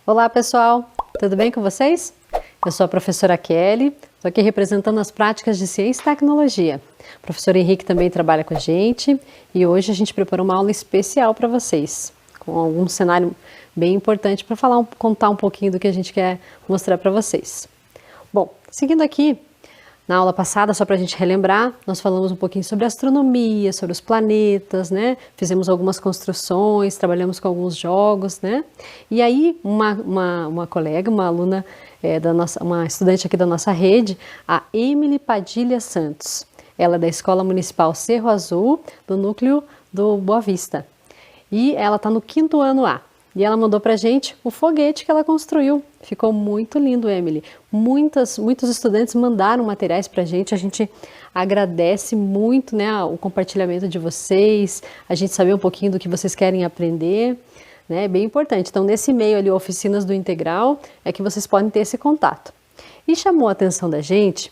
Olá pessoal, tudo bem com vocês? Eu sou a professora Kelly, estou aqui representando as práticas de ciência e tecnologia. O professor Henrique também trabalha com a gente e hoje a gente preparou uma aula especial para vocês, com algum cenário bem importante para contar um pouquinho do que a gente quer mostrar para vocês. Bom, seguindo aqui, na aula passada, só para a gente relembrar, nós falamos um pouquinho sobre astronomia, sobre os planetas, né? Fizemos algumas construções, trabalhamos com alguns jogos, né? E aí, uma colega, uma aluna, uma estudante aqui da nossa rede, a Emily Padilha Santos. Ela é da Escola Municipal Cerro Azul, do núcleo do Boa Vista. E ela está no 5º ano A. E ela mandou pra gente o foguete que ela construiu. Ficou muito lindo, Emily. Muitos estudantes mandaram materiais pra gente. A gente agradece muito, né, o compartilhamento de vocês, a gente saber um pouquinho do que vocês querem aprender, né? É bem importante. Então, nesse e-mail ali, Oficinas do Integral, é que vocês podem ter esse contato. E chamou a atenção da gente,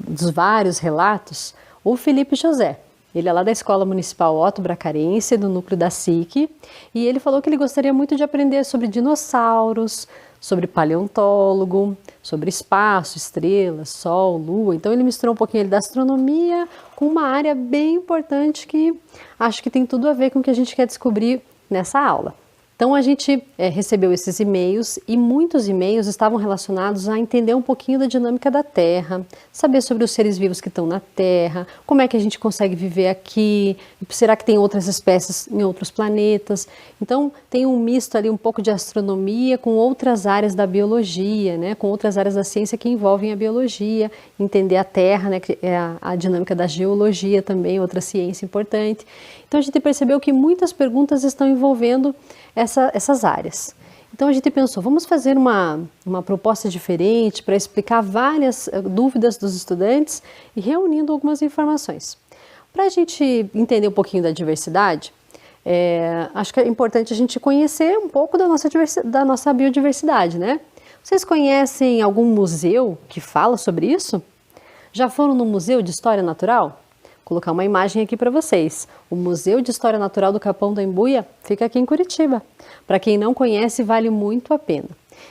dos vários relatos, o Felipe José. Ele é lá da Escola Municipal Otto Bracarense, do núcleo da SIC, e ele falou que ele gostaria muito de aprender sobre dinossauros, sobre paleontólogo, sobre espaço, estrelas, sol, lua. Então ele misturou um pouquinho da astronomia com uma área bem importante que acho que tem tudo a ver com o que a gente quer descobrir nessa aula. Então a gente recebeu esses e-mails e muitos e-mails estavam relacionados a entender um pouquinho da dinâmica da Terra, saber sobre os seres vivos que estão na Terra, como é que a gente consegue viver aqui, será que tem outras espécies em outros planetas. Então tem um misto ali um pouco de astronomia com outras áreas da biologia, né, com outras áreas da ciência que envolvem a biologia, entender a Terra, né, que é a dinâmica da geologia também, outra ciência importante. Então a gente percebeu que muitas perguntas estão envolvendo essas áreas. Então a gente pensou, vamos fazer uma proposta diferente para explicar várias dúvidas dos estudantes e reunindo algumas informações. Para a gente entender um pouquinho da diversidade, acho que é importante a gente conhecer um pouco da nossa biodiversidade, né? Vocês conhecem algum museu que fala sobre isso? Já foram no Museu de História Natural? Vou colocar uma imagem aqui para vocês. O Museu de História Natural do Capão da Embuia fica aqui em Curitiba. Para quem não conhece, vale muito a pena.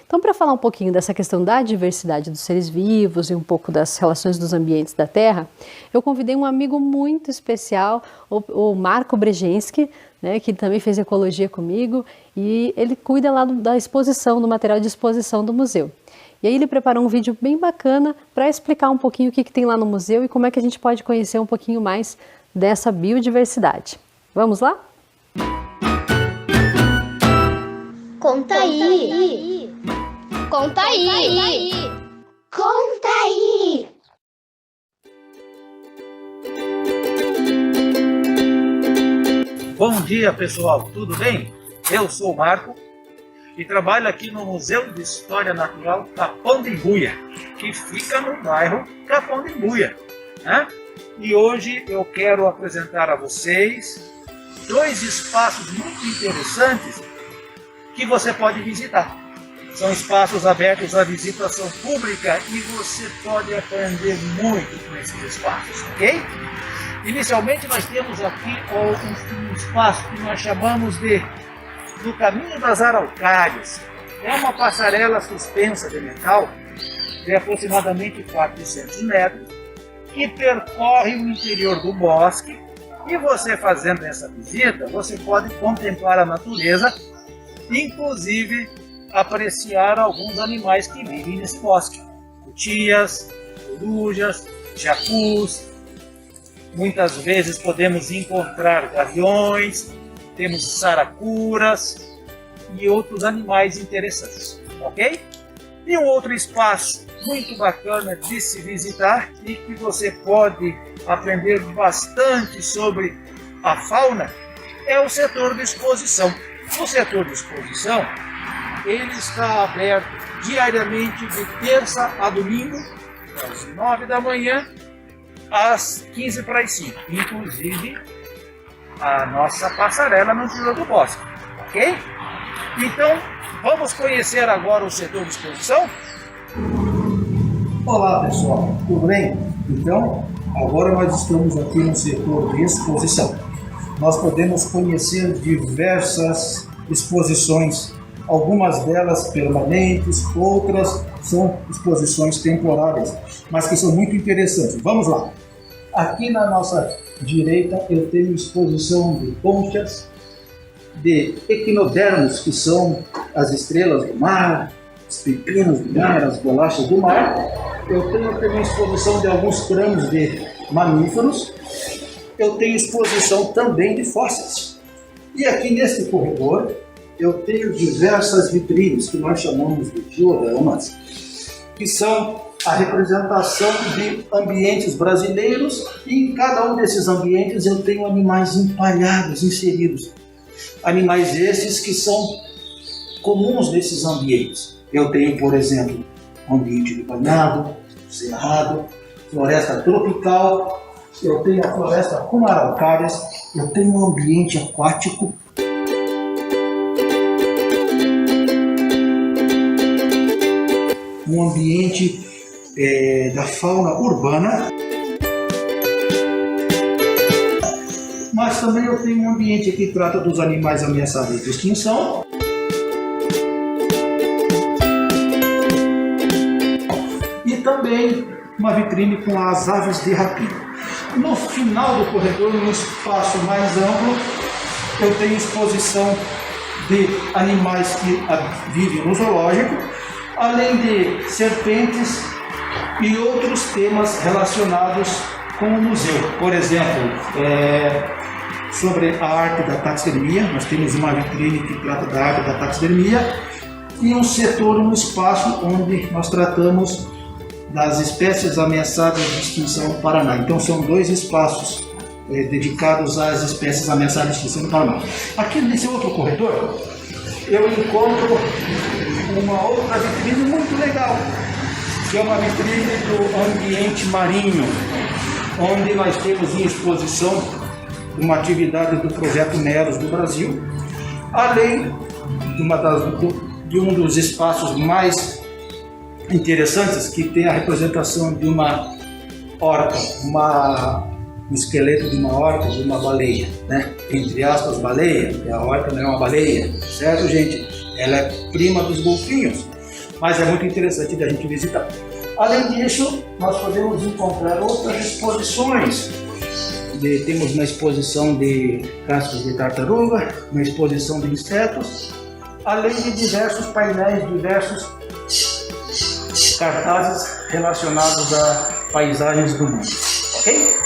Então, para falar um pouquinho dessa questão da diversidade dos seres vivos e um pouco das relações dos ambientes da Terra, eu convidei um amigo muito especial, o Marco Brzezinski, né, que também fez ecologia comigo, e ele cuida lá da exposição, do material de exposição do museu. E aí ele preparou um vídeo bem bacana para explicar um pouquinho o que tem lá no museu e como é que a gente pode conhecer um pouquinho mais dessa biodiversidade. Vamos lá? Conta aí! Conta aí! Conta aí! Bom dia, pessoal, tudo bem? Eu sou o Marco e trabalho aqui no Museu de História Natural Capão da Embuia, que fica no bairro Capão da Embuia, né? E hoje eu quero apresentar a vocês 2 espaços muito interessantes que você pode visitar. São espaços abertos à visitação pública e você pode aprender muito com esses espaços, ok? Inicialmente nós temos aqui um espaço que nós chamamos do Caminho das Araucárias. É uma passarela suspensa de metal de aproximadamente 400 metros que percorre o interior do bosque, e você fazendo essa visita, você pode contemplar a natureza, inclusive apreciar alguns animais que vivem nesse bosque. Cutias, corujas, jacus. Muitas vezes podemos encontrar gaviões, temos saracuras e outros animais interessantes, ok? E um outro espaço muito bacana de se visitar e que você pode aprender bastante sobre a fauna é o setor de exposição. O setor de exposição, ele está aberto diariamente de terça a domingo, das 9 da manhã às 15 para as 5, inclusive a nossa passarela no interior do bosque, ok? Então, vamos conhecer agora o setor de exposição? Olá pessoal, tudo bem? Então, agora nós estamos aqui no setor de exposição. Nós podemos conhecer diversas exposições algumas delas permanentes, outras são exposições temporárias, mas que são muito interessantes. Vamos lá. Aqui na nossa direita eu tenho exposição de conchas, de equinodermos, que são as estrelas do mar, os pepinos do mar, as bolachas do mar. Eu tenho também exposição de alguns crânios de mamíferos. Eu tenho exposição também de fósseis. E aqui neste corredor eu tenho diversas vitrines que nós chamamos de dioramas, que são a representação de ambientes brasileiros, e em cada um desses ambientes eu tenho animais empalhados, inseridos. Animais esses que são comuns nesses ambientes. Eu tenho, por exemplo, ambiente de banhado, cerrado, floresta tropical, eu tenho a floresta com araucárias, eu tenho um ambiente aquático. Um ambiente da fauna urbana, mas também eu tenho um ambiente que trata dos animais ameaçados de extinção. E também uma vitrine com as aves de rapina. No final do corredor, num espaço mais amplo, eu tenho exposição de animais que vivem no zoológico, além de serpentes e outros temas relacionados com o museu. Por exemplo, sobre a arte da taxidermia, nós temos uma vitrine que trata da arte da taxidermia, e um setor, um espaço onde nós tratamos das espécies ameaçadas de extinção no Paraná. Então são dois espaços dedicados às espécies ameaçadas de extinção no Paraná. Aqui nesse outro corredor, eu encontro uma outra vitrine muito legal, que é uma vitrine do ambiente marinho, onde nós temos em exposição uma atividade do Projeto Meros do Brasil, além de um dos espaços mais interessantes, que tem a representação de uma orca, um esqueleto de uma orca, de uma baleia, né? Entre aspas, baleia, porque a orca não é uma baleia, certo, gente? Ela é prima dos golfinhos, mas é muito interessante da gente visitar. Além disso, nós podemos encontrar outras exposições. Temos uma exposição de cascos de tartaruga, uma exposição de insetos, além de diversos painéis, diversos cartazes relacionados a paisagens do mundo. Ok?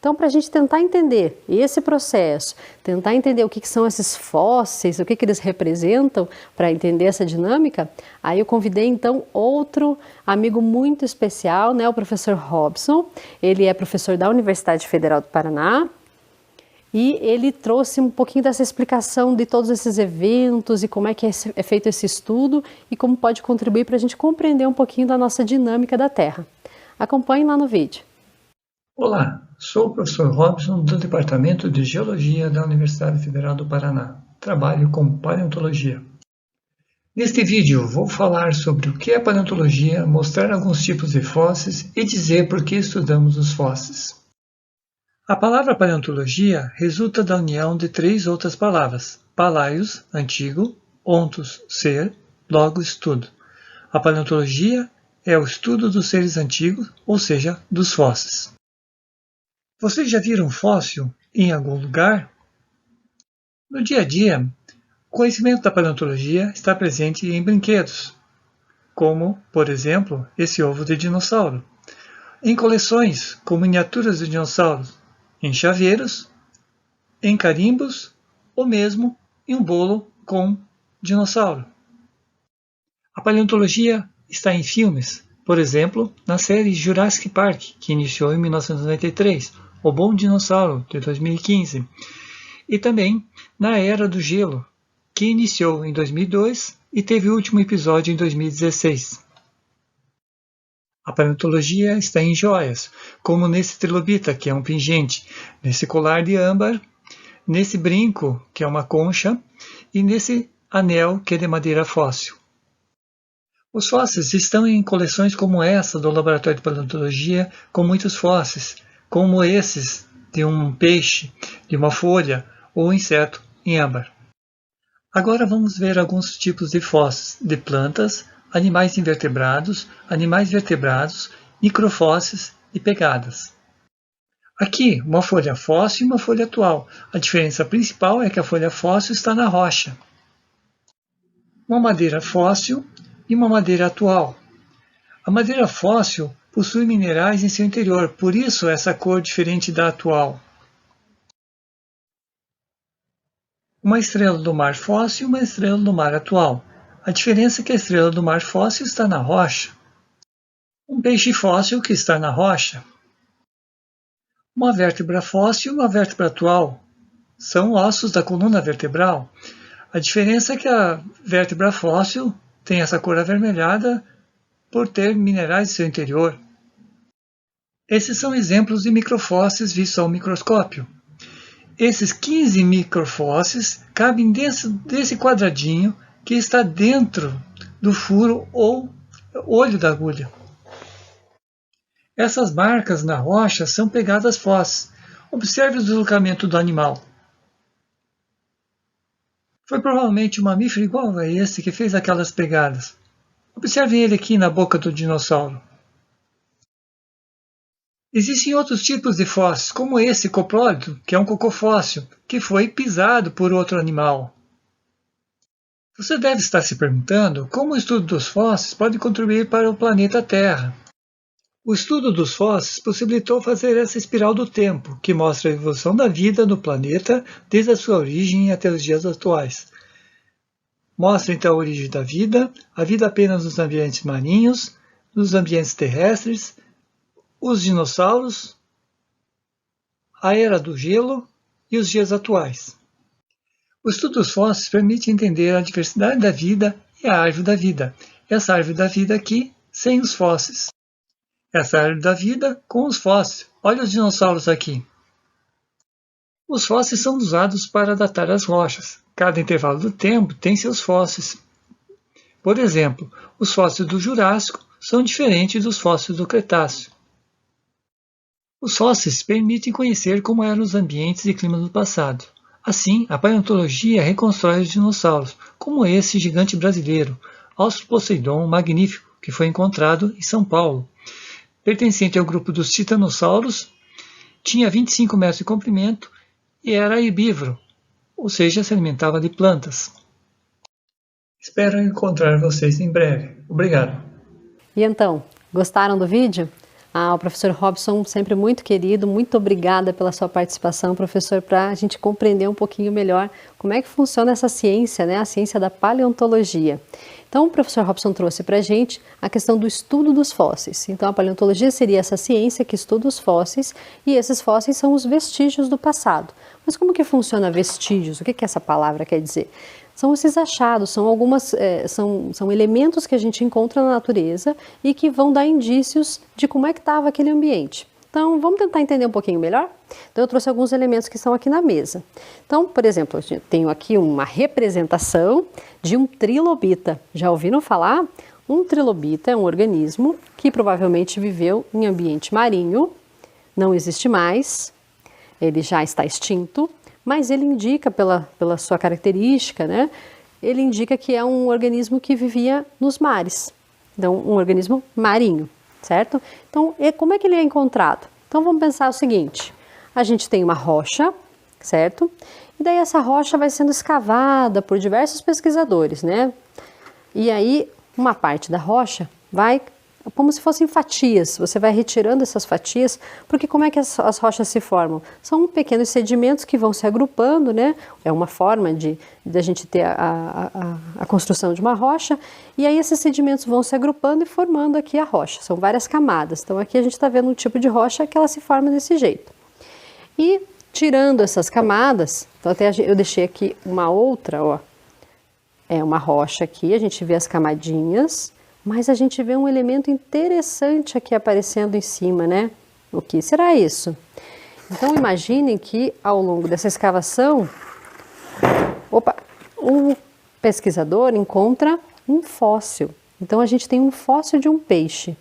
Então, para a gente tentar entender esse processo, tentar entender o que são esses fósseis, o que eles representam, para entender essa dinâmica, aí eu convidei então outro amigo muito especial, né, o professor Robson. Ele é professor da Universidade Federal do Paraná e ele trouxe um pouquinho dessa explicação de todos esses eventos e como é que é feito esse estudo e como pode contribuir para a gente compreender um pouquinho da nossa dinâmica da Terra. Acompanhe lá no vídeo. Olá, sou o professor Robson do Departamento de Geologia da Universidade Federal do Paraná. Trabalho com paleontologia. Neste vídeo vou falar sobre o que é paleontologia, mostrar alguns tipos de fósseis e dizer por que estudamos os fósseis. A palavra paleontologia resulta da união de três outras palavras: palaios, antigo, ontos, ser, logos, estudo. A paleontologia é o estudo dos seres antigos, ou seja, dos fósseis. Vocês já viram um fóssil em algum lugar? No dia a dia, o conhecimento da paleontologia está presente em brinquedos, como, por exemplo, esse ovo de dinossauro, em coleções com miniaturas de dinossauros, em chaveiros, em carimbos ou mesmo em um bolo com dinossauro. A paleontologia está em filmes, por exemplo, na série Jurassic Park, que iniciou em 1993, O Bom Dinossauro, de 2015, e também na Era do Gelo, que iniciou em 2002 e teve o último episódio em 2016. A paleontologia está em joias, como nesse trilobita, que é um pingente, nesse colar de âmbar, nesse brinco, que é uma concha, e nesse anel, que é de madeira fóssil. Os fósseis estão em coleções como essa do Laboratório de Paleontologia, com muitos fósseis, como esses de um peixe, de uma folha ou inseto em âmbar. Agora vamos ver alguns tipos de fósseis de plantas, animais invertebrados, animais vertebrados, microfósseis e pegadas. Aqui, uma folha fóssil e uma folha atual. A diferença principal é que a folha fóssil está na rocha. Uma madeira fóssil e uma madeira atual. A madeira fóssil possui minerais em seu interior, por isso essa cor diferente da atual. Uma estrela do mar fóssil e uma estrela do mar atual. A diferença é que a estrela do mar fóssil está na rocha. Um peixe fóssil que está na rocha. Uma vértebra fóssil e uma vértebra atual. São ossos da coluna vertebral. A diferença é que a vértebra fóssil tem essa cor avermelhada por ter minerais em seu interior. Esses são exemplos de microfósseis vistos ao microscópio. Esses 15 microfósseis cabem desse quadradinho que está dentro do furo ou olho da agulha. Essas marcas na rocha são pegadas fósseis. Observe o deslocamento do animal. Foi provavelmente um mamífero igual a esse que fez aquelas pegadas. Observem ele aqui na boca do dinossauro. Existem outros tipos de fósseis, como esse coprólido, que é um cocofóssil, que foi pisado por outro animal. Você deve estar se perguntando como o estudo dos fósseis pode contribuir para o planeta Terra. O estudo dos fósseis possibilitou fazer essa espiral do tempo, que mostra a evolução da vida no planeta desde a sua origem até os dias atuais. Mostra então a origem da vida, a vida apenas nos ambientes marinhos, nos ambientes terrestres, os dinossauros, a era do gelo e os dias atuais. O estudo dos fósseis permite entender a diversidade da vida e a árvore da vida. Essa árvore da vida aqui, sem os fósseis. Essa árvore da vida com os fósseis. Olha os dinossauros aqui. Os fósseis são usados para datar as rochas. Cada intervalo do tempo tem seus fósseis. Por exemplo, os fósseis do Jurássico são diferentes dos fósseis do Cretáceo. Os fósseis permitem conhecer como eram os ambientes e climas do passado. Assim, a paleontologia reconstrói os dinossauros, como esse gigante brasileiro, Australoposeidon magnífico, que foi encontrado em São Paulo. Pertencente ao grupo dos titanossauros, tinha 25 metros de comprimento e era herbívoro, ou seja, se alimentava de plantas. Espero encontrar vocês em breve. Obrigado. E então, gostaram do vídeo? O professor Robson, sempre muito querido, muito obrigada pela sua participação, professor, para a gente compreender um pouquinho melhor como é que funciona essa ciência, né, a ciência da paleontologia. Então, o professor Robson trouxe para a gente a questão do estudo dos fósseis. Então, a paleontologia seria essa ciência que estuda os fósseis, e esses fósseis são os vestígios do passado. Mas como que funciona vestígios? O que essa palavra quer dizer? São esses achados, são elementos que a gente encontra na natureza e que vão dar indícios de como é que estava aquele ambiente. Então, vamos tentar entender um pouquinho melhor? Então, eu trouxe alguns elementos que estão aqui na mesa. Então, por exemplo, eu tenho aqui uma representação de um trilobita. Já ouviram falar? Um trilobita é um organismo que provavelmente viveu em ambiente marinho, não existe mais, ele já está extinto, mas ele indica, pela sua característica, né, ele indica que é um organismo que vivia nos mares, então um organismo marinho, certo? Então, como é que ele é encontrado? Então, vamos pensar o seguinte, a gente tem uma rocha, certo? E daí essa rocha vai sendo escavada por diversos pesquisadores, né? E aí, uma parte da rocha vai como se fossem fatias, você vai retirando essas fatias, porque como é que as rochas se formam? São pequenos sedimentos que vão se agrupando, né? É uma forma de a gente ter a construção de uma rocha, e aí esses sedimentos vão se agrupando e formando aqui a rocha, são várias camadas. Então aqui a gente está vendo um tipo de rocha que ela se forma desse jeito. E tirando essas camadas, então até eu deixei aqui uma outra, ó, é uma rocha aqui, a gente vê as camadinhas, mas a gente vê um elemento interessante aqui aparecendo em cima, né? O que será isso? Então imaginem que ao longo dessa escavação, o pesquisador encontra um fóssil. Então a gente tem um fóssil de um peixe.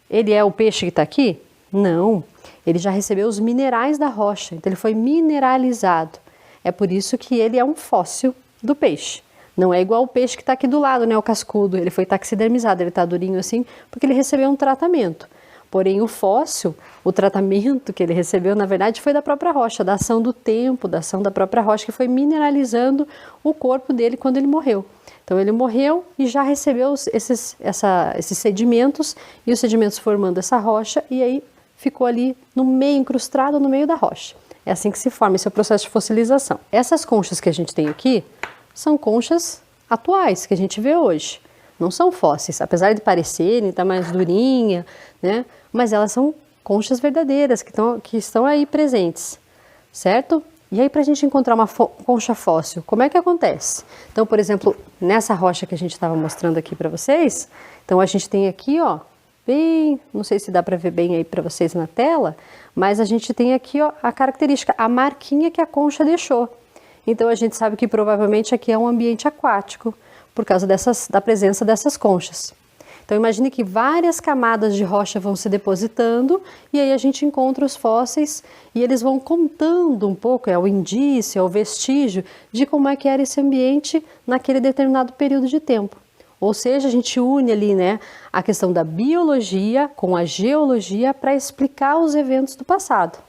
Ele é o peixe que está aqui? Não, ele já recebeu os minerais da rocha, então ele foi mineralizado. É por isso que ele é um fóssil do peixe. Não é igual o peixe que está aqui do lado, né, o cascudo, ele foi taxidermizado, ele está durinho assim, porque ele recebeu um tratamento. Porém, o fóssil, o tratamento que ele recebeu, na verdade, foi da própria rocha, da ação do tempo, da ação da própria rocha, que foi mineralizando o corpo dele quando ele morreu. Então, ele morreu e já recebeu esses sedimentos, e os sedimentos formando essa rocha, e aí ficou ali no meio, incrustado no meio da rocha. É assim que se forma, esse é o processo de fossilização. Essas conchas que a gente tem aqui são conchas atuais, que a gente vê hoje. Não são fósseis, apesar de parecerem, estar mais durinha, né? Mas elas são conchas verdadeiras, que estão aí presentes, certo? E aí, para a gente encontrar uma concha fóssil, como é que acontece? Então, por exemplo, nessa rocha que a gente estava mostrando aqui para vocês, então a gente tem aqui, ó, bem, não sei se dá para ver bem aí para vocês na tela, mas a gente tem aqui, ó, a característica, a marquinha que a concha deixou. Então, a gente sabe que provavelmente aqui é um ambiente aquático, por causa da presença dessas conchas. Então imagine que várias camadas de rocha vão se depositando e aí a gente encontra os fósseis e eles vão contando um pouco, é o indício, é o vestígio de como é que era esse ambiente naquele determinado período de tempo. Ou seja, a gente une ali, né, a questão da biologia com a geologia para explicar os eventos do passado.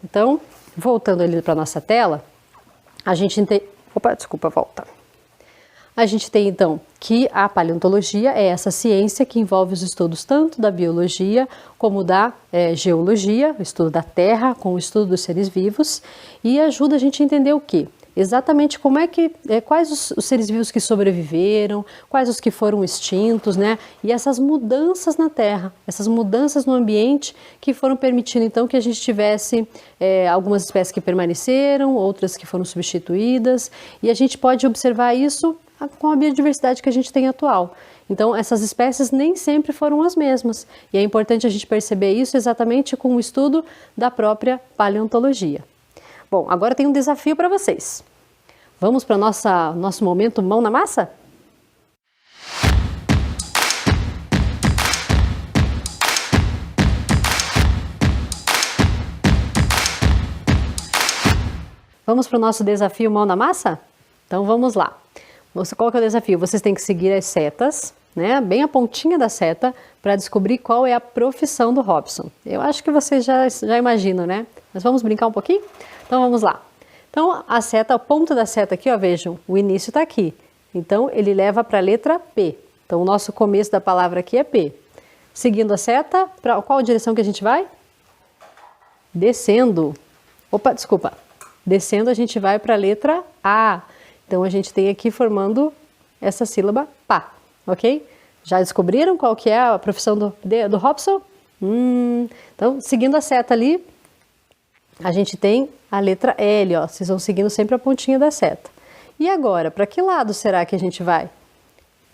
Então, voltando ali para a nossa tela, a gente tem... volta. A gente tem então que a paleontologia é essa ciência que envolve os estudos tanto da biologia como da geologia, o estudo da terra com o estudo dos seres vivos, e ajuda a gente a entender o quê? Exatamente como é que, quais os seres vivos que sobreviveram, quais os que foram extintos, né? E essas mudanças na Terra, essas mudanças no ambiente que foram permitindo então que a gente tivesse algumas espécies que permaneceram, outras que foram substituídas, e a gente pode observar isso com a biodiversidade que a gente tem atual. Então, essas espécies nem sempre foram as mesmas, e é importante a gente perceber isso exatamente com o estudo da própria paleontologia. Bom, agora tem um desafio para vocês. Vamos para o nosso momento mão na massa? Vamos para o nosso desafio mão na massa? Então vamos lá. Qual que é o desafio? Vocês têm que seguir as setas, né? Bem a pontinha da seta, para descobrir qual é a profissão do Robson. Eu acho que vocês já imaginam, né? Mas vamos brincar um pouquinho? Então vamos lá. Então a seta, a ponta da seta aqui, ó, vejam, o início está aqui. Então ele leva para a letra P. Então o nosso começo da palavra aqui é P. Seguindo a seta, para qual direção que a gente vai? Descendo. Descendo a gente vai para a letra A. Então a gente tem aqui formando essa sílaba pá, ok? Já descobriram qual que é a profissão do Robson? Então, seguindo a seta ali, a gente tem a letra L, ó. Vocês vão seguindo sempre a pontinha da seta. E agora, para que lado será que a gente vai?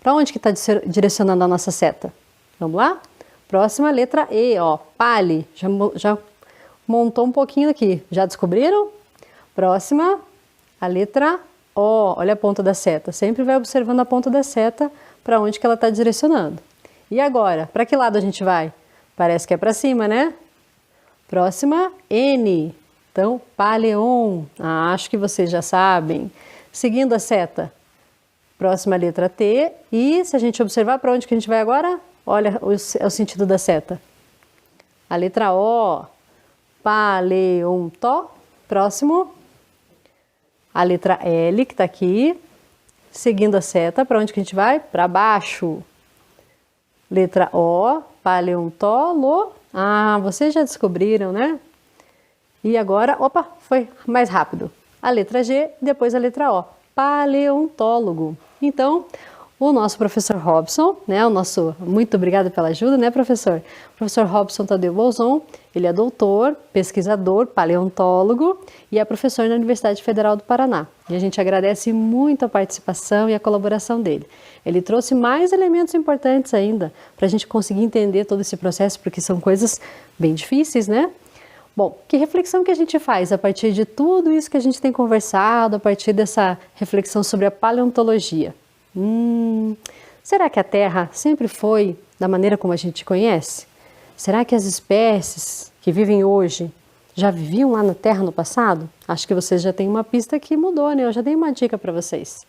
Para onde que está direcionando a nossa seta? Vamos lá? Próxima, letra E, ó. Pali. Já montou um pouquinho aqui. Já descobriram? Próxima, a letra O. Olha a ponta da seta. Sempre vai observando a ponta da seta para onde que ela está direcionando. E agora, para que lado a gente vai? Parece que é para cima, né? Próxima, N. Então, Paleon. Acho que vocês já sabem. Seguindo a seta. Próxima letra T. E se a gente observar para onde que a gente vai agora? Olha o sentido da seta. A letra O. Paleonto. Próximo. A letra L, que está aqui. Seguindo a seta, para onde que a gente vai? Para baixo. Letra O. Paleontolo. Vocês já descobriram, né? E agora, foi mais rápido. A letra G, depois a letra O. Paleontólogo. Então, o nosso professor Robson, né, muito obrigada pela ajuda, né, professor? O professor Robson Tadeu Bolzon, ele é doutor, pesquisador, paleontólogo e é professor na Universidade Federal do Paraná. E a gente agradece muito a participação e a colaboração dele. Ele trouxe mais elementos importantes ainda para a gente conseguir entender todo esse processo, porque são coisas bem difíceis, né? Bom, que reflexão que a gente faz a partir de tudo isso que a gente tem conversado, a partir dessa reflexão sobre a paleontologia? Será que a Terra sempre foi da maneira como a gente conhece? Será que as espécies que vivem hoje já viviam lá na Terra no passado? Acho que vocês já têm uma pista que mudou, né? Eu já dei uma dica para vocês.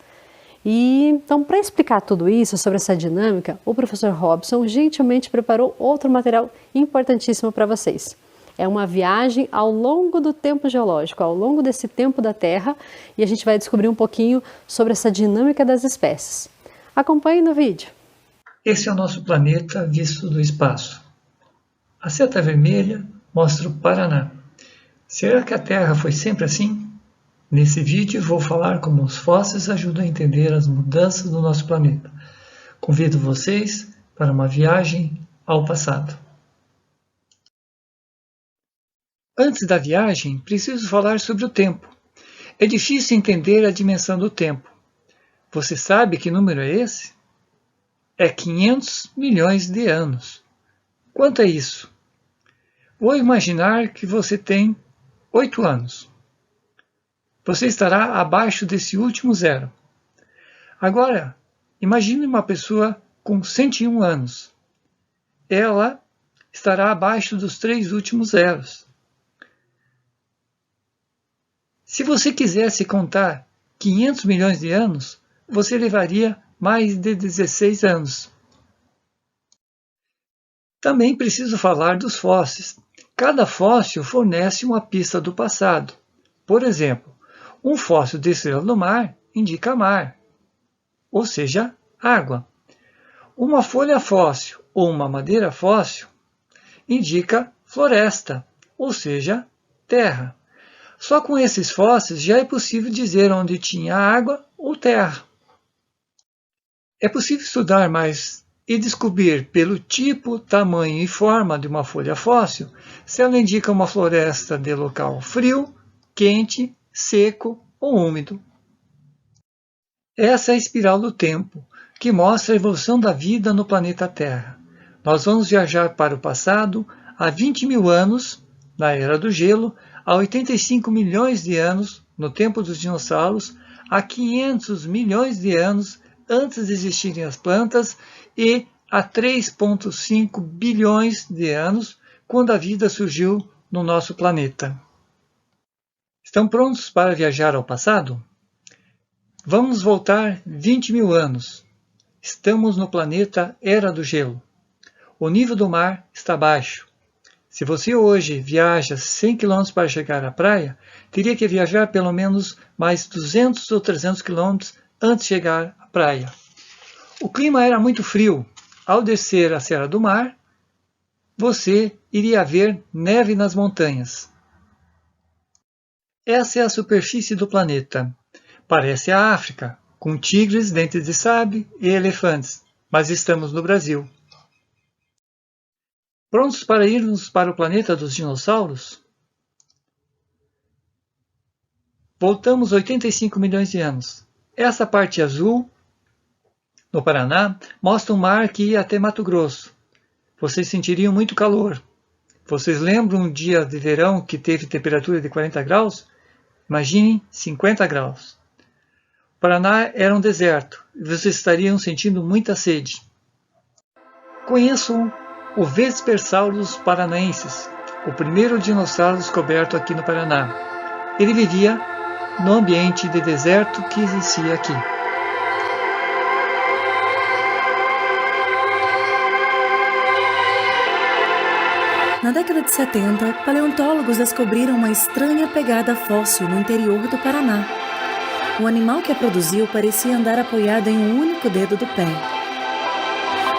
E então, para explicar tudo isso, sobre essa dinâmica, o professor Robson gentilmente preparou outro material importantíssimo para vocês. É uma viagem ao longo do tempo geológico, ao longo desse tempo da Terra, e a gente vai descobrir um pouquinho sobre essa dinâmica das espécies. Acompanhe no vídeo. Esse é o nosso planeta visto do espaço. A seta vermelha mostra o Paraná. Será que a Terra foi sempre assim? Nesse vídeo vou falar como os fósseis ajudam a entender as mudanças do nosso planeta. Convido vocês para uma viagem ao passado. Antes da viagem, preciso falar sobre o tempo. É difícil entender a dimensão do tempo. Você sabe que número é esse? É 500 milhões de anos. Quanto é isso? Vou imaginar que você tem 8 anos. Você estará abaixo desse último zero. Agora, imagine uma pessoa com 101 anos. Ela estará abaixo dos 3 últimos zeros. Se você quisesse contar 500 milhões de anos, você levaria mais de 16 anos. Também preciso falar dos fósseis. Cada fóssil fornece uma pista do passado. Por exemplo, um fóssil de estrela do mar indica mar, ou seja, água. Uma folha fóssil ou uma madeira fóssil indica floresta, ou seja, terra. Só com esses fósseis já é possível dizer onde tinha água ou terra. É possível estudar mais e descobrir pelo tipo, tamanho e forma de uma folha fóssil se ela indica uma floresta de local frio, quente, seco ou úmido. Essa é a espiral do tempo, que mostra a evolução da vida no planeta Terra. Nós vamos viajar para o passado há 20 mil anos, na Era do Gelo, há 85 milhões de anos, no tempo dos dinossauros, há 500 milhões de anos antes de existirem as plantas e há 3,5 bilhões de anos, quando a vida surgiu no nosso planeta. Estão prontos para viajar ao passado? Vamos voltar 20 mil anos. Estamos no planeta Era do Gelo. O nível do mar está baixo. Se você hoje viaja 100 km para chegar à praia, teria que viajar pelo menos mais 200 ou 300 km antes de chegar à praia. O clima era muito frio. Ao descer a Serra do Mar, você iria ver neve nas montanhas. Essa é a superfície do planeta. Parece a África, com tigres, dentes de sabre e elefantes, mas estamos no Brasil. Prontos para irmos para o planeta dos dinossauros? Voltamos 85 milhões de anos. Essa parte azul, no Paraná, mostra um mar que ia até Mato Grosso. Vocês sentiriam muito calor. Vocês lembram um dia de verão que teve temperatura de 40 graus? Imaginem 50 graus. O Paraná era um deserto e vocês estariam sentindo muita sede. Conheçam o Vespersaurus paranaensis, o primeiro dinossauro descoberto aqui no Paraná. Ele vivia no ambiente de deserto que existia aqui. Na década de 70, paleontólogos descobriram uma estranha pegada fóssil no interior do Paraná. O animal que a produziu parecia andar apoiado em um único dedo do pé.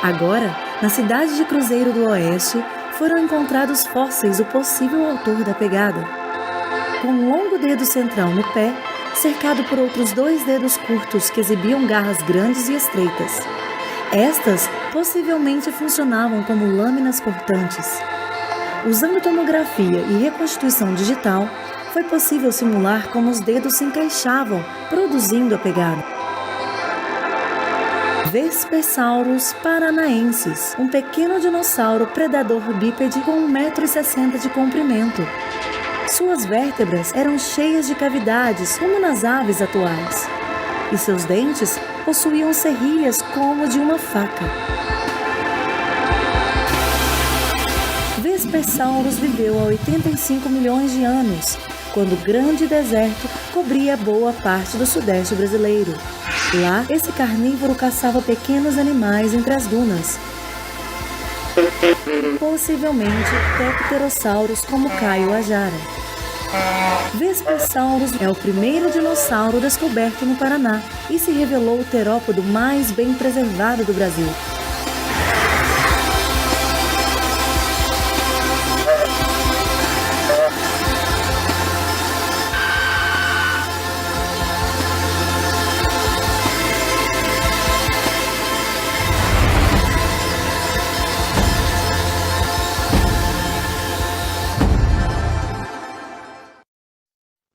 Agora, na cidade de Cruzeiro do Oeste, foram encontrados fósseis do possível autor da pegada. Com um longo dedo central no pé, cercado por outros 2 dedos curtos que exibiam garras grandes e estreitas. Estas possivelmente funcionavam como lâminas cortantes. Usando tomografia e reconstituição digital, foi possível simular como os dedos se encaixavam, produzindo a pegada. Vespersaurus paranaensis, um pequeno dinossauro predador bípede com 1,60 m de comprimento. Suas vértebras eram cheias de cavidades, como nas aves atuais, e seus dentes possuíam serrilhas como de uma faca. Vespersaurus viveu há 85 milhões de anos, quando o grande deserto cobria boa parte do sudeste brasileiro. Lá, esse carnívoro caçava pequenos animais entre as dunas, possivelmente tecterossauros como Caio Ajara. Vespersaurus é o primeiro dinossauro descoberto no Paraná e se revelou o terópodo mais bem preservado do Brasil.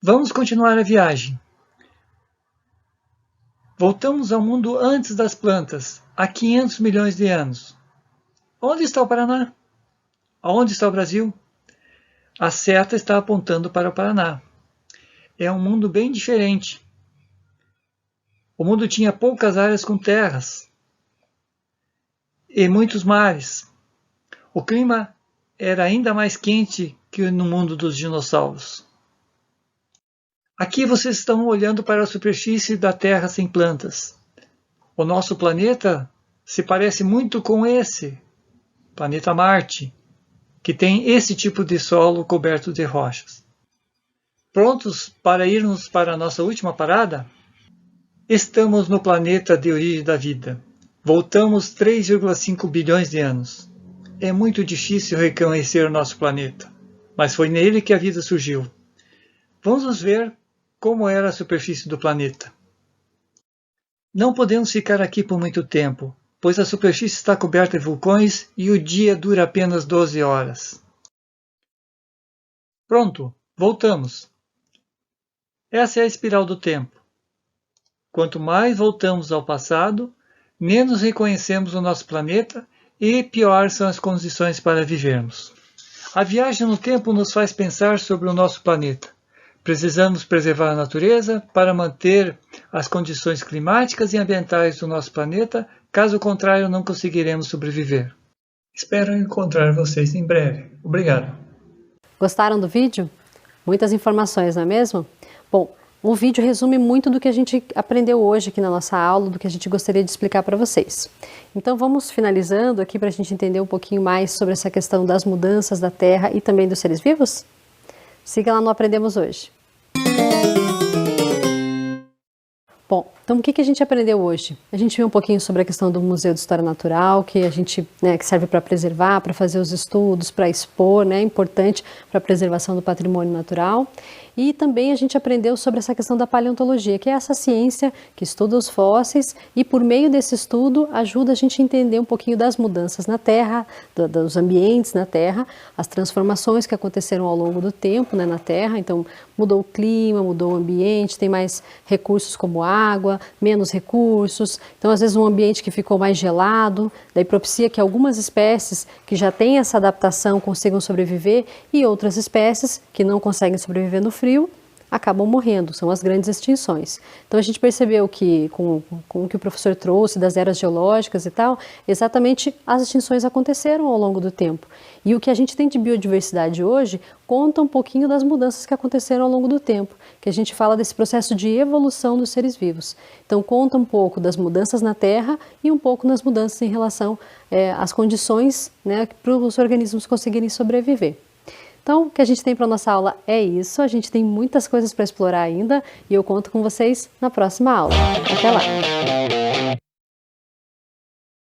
Vamos continuar a viagem. Voltamos ao mundo antes das plantas, há 500 milhões de anos. Onde está o Paraná? Onde está o Brasil? A seta está apontando para o Paraná. É um mundo bem diferente. O mundo tinha poucas áreas com terras e muitos mares. O clima era ainda mais quente que no mundo dos dinossauros. Aqui vocês estão olhando para a superfície da Terra sem plantas. O nosso planeta se parece muito com esse, planeta Marte, que tem esse tipo de solo coberto de rochas. Prontos para irmos para a nossa última parada? Estamos no planeta de origem da vida. Voltamos 3,5 bilhões de anos. É muito difícil reconhecer o nosso planeta, mas foi nele que a vida surgiu. Vamos ver como era a superfície do planeta. Não podemos ficar aqui por muito tempo, pois a superfície está coberta de vulcões e o dia dura apenas 12 horas. Pronto, voltamos. Essa é a espiral do tempo. Quanto mais voltamos ao passado, menos reconhecemos o nosso planeta e pior são as condições para vivermos. A viagem no tempo nos faz pensar sobre o nosso planeta. Precisamos preservar a natureza para manter as condições climáticas e ambientais do nosso planeta, caso contrário não conseguiremos sobreviver. Espero encontrar vocês em breve. Obrigado. Gostaram do vídeo? Muitas informações, não é mesmo? Bom, o vídeo resume muito do que a gente aprendeu hoje aqui na nossa aula, do que a gente gostaria de explicar para vocês. Então vamos finalizando aqui para a gente entender um pouquinho mais sobre essa questão das mudanças da Terra e também dos seres vivos? Siga lá no Aprendemos Hoje. Bom, então o que a gente aprendeu hoje? A gente viu um pouquinho sobre a questão do Museu de História Natural, que a gente, que serve para preservar, para fazer os estudos, para expor, é importante para a preservação do patrimônio natural. E também a gente aprendeu sobre essa questão da paleontologia, que é essa ciência que estuda os fósseis e por meio desse estudo ajuda a gente a entender um pouquinho das mudanças na Terra, dos ambientes na Terra, as transformações que aconteceram ao longo do tempo na Terra. Então mudou o clima, mudou o ambiente, tem mais recursos como água, menos recursos. Então às vezes um ambiente que ficou mais gelado, daí propicia que algumas espécies que já têm essa adaptação consigam sobreviver e outras espécies que não conseguem sobreviver no frio acabam morrendo, são as grandes extinções. Então a gente percebeu que com o que o professor trouxe das eras geológicas e tal, exatamente as extinções aconteceram ao longo do tempo. E o que a gente tem de biodiversidade hoje conta um pouquinho das mudanças que aconteceram ao longo do tempo, que a gente fala desse processo de evolução dos seres vivos. Então conta um pouco das mudanças na Terra e um pouco das mudanças em relação às condições para os organismos conseguirem sobreviver. Então, o que a gente tem para a nossa aula é isso. A gente tem muitas coisas para explorar ainda e eu conto com vocês na próxima aula. Até lá!